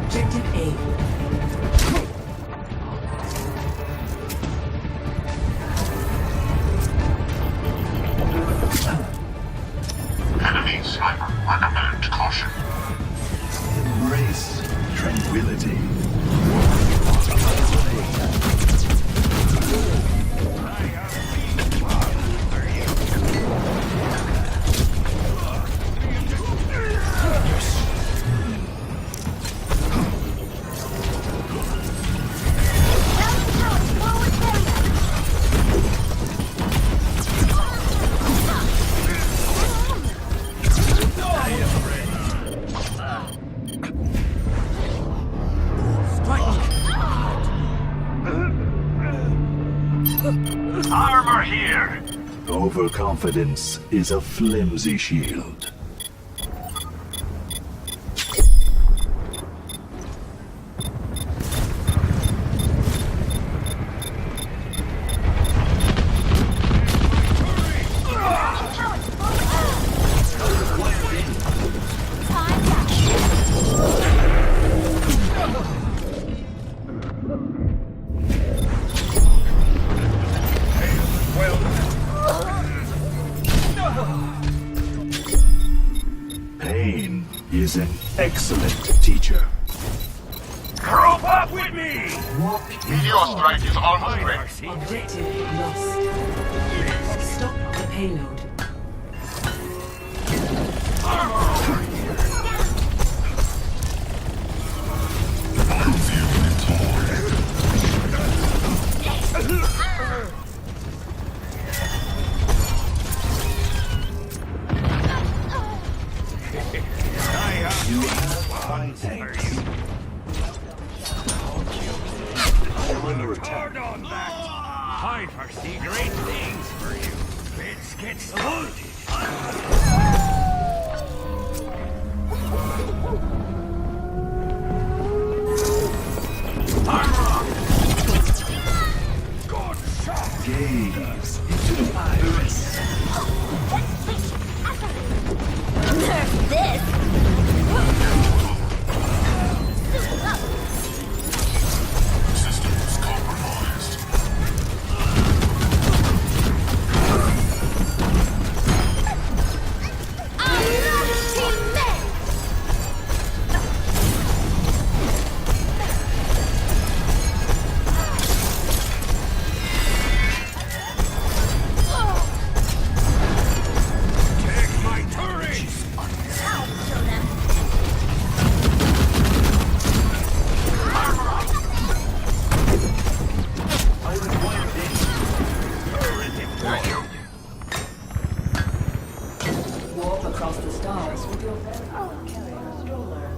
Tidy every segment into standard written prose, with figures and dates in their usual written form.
Objective A. Enemy sniper, recommend caution. Embrace tranquility. Armor here! Overconfidence is a flimsy shield. Pain is an excellent teacher. Group up with me! Meteor strike is almost ready. Objective lost. Stop the payload. You have five tanks. I am under attack. I foresee great things for you. Let's get started. Gaze into the iris. Nerf this! Systems compromised. Take my turret! I'll show them. I require Warp across the stars with your very carrier stroller.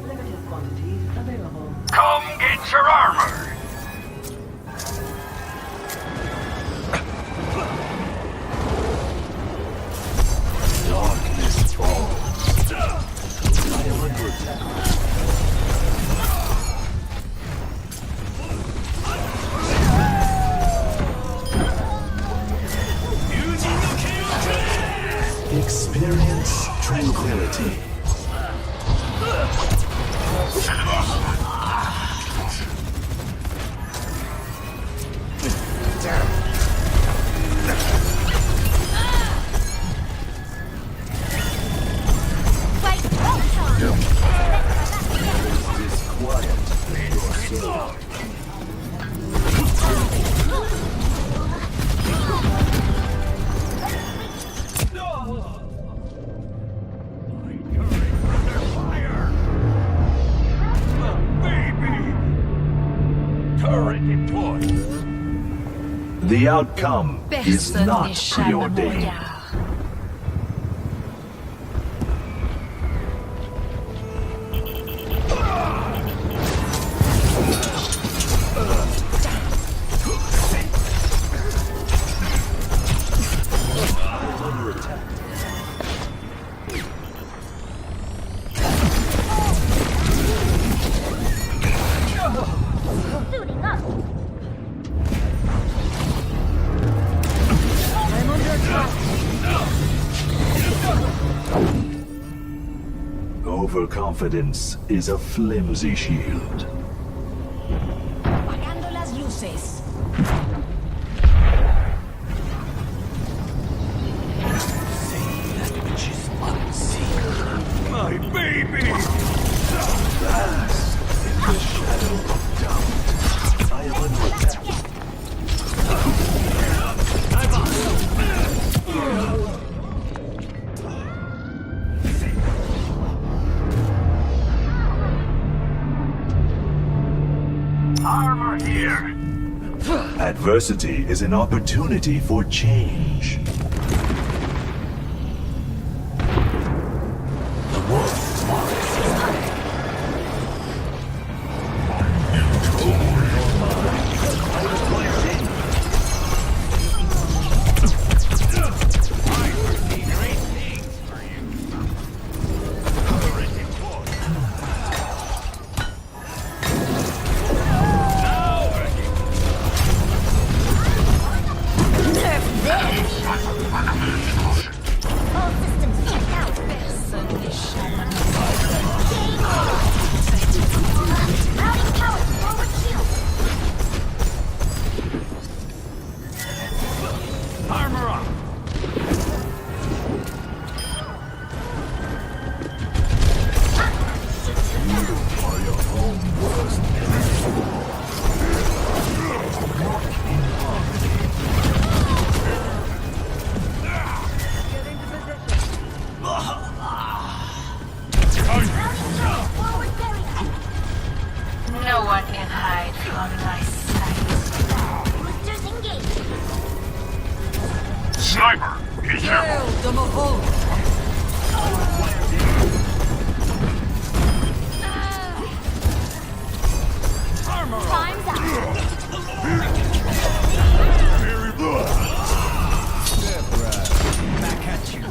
Limited quantities available. Come get your armor! darkness falls. I am under attack. Experience tranquility. Fight Voltron! Disquiet your soul. Turret deployed. The outcome is Personne not n'échappe à mon preordained. regard. Under attack. Suiting up! I'm under attack. Overconfidence is a flimsy shield. Apagando las luces. My baby! Vast in the shadow of doubt. I am under attack. Armor here. Adversity is an opportunity for change. The world wants I foresee great things for you. Terrific boy. Now working. Nerf this! All systems checked out. Routing power forward shield. Armor up. Forward barrier. No one can hide from my sight. Boosters engaged. Sniper, be careful. Time's up. Back at you.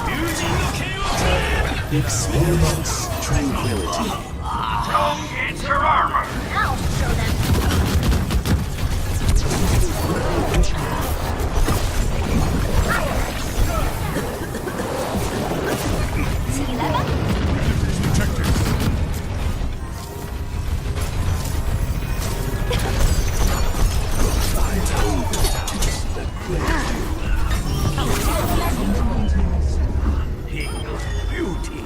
Using the KO. experience tranquility. Come get your armor. I'll show them. Sea level? Beauty.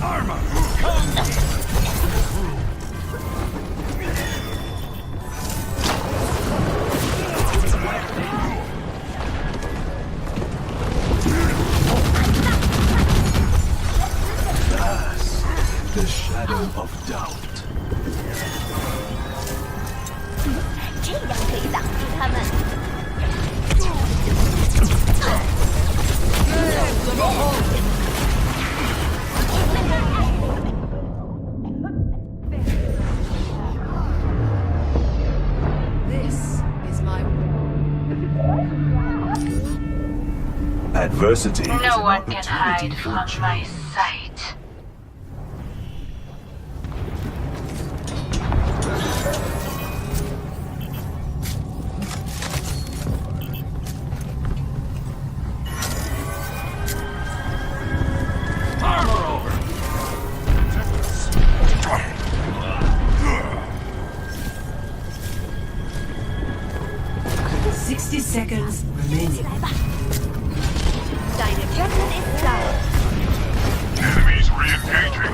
Armor. Vast, the shadow of doubt. 这样可以挡住他们。This is my Adversity is No an one can hide opportunity from for my change. sight. Armor over. 60 seconds remaining. 来吧。Dynamic is down. Enemies re-engaging.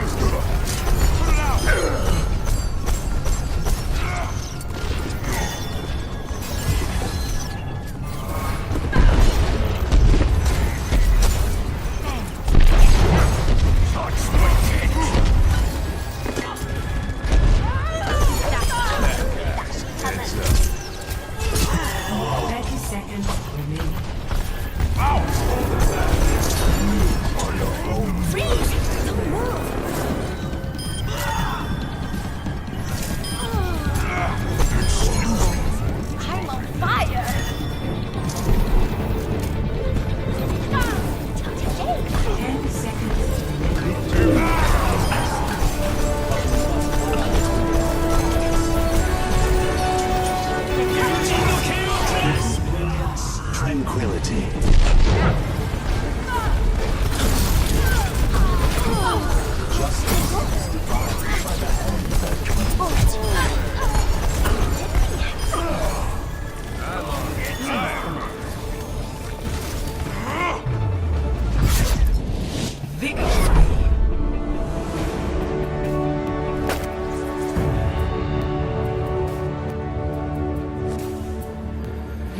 Seconds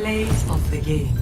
Plays of the game.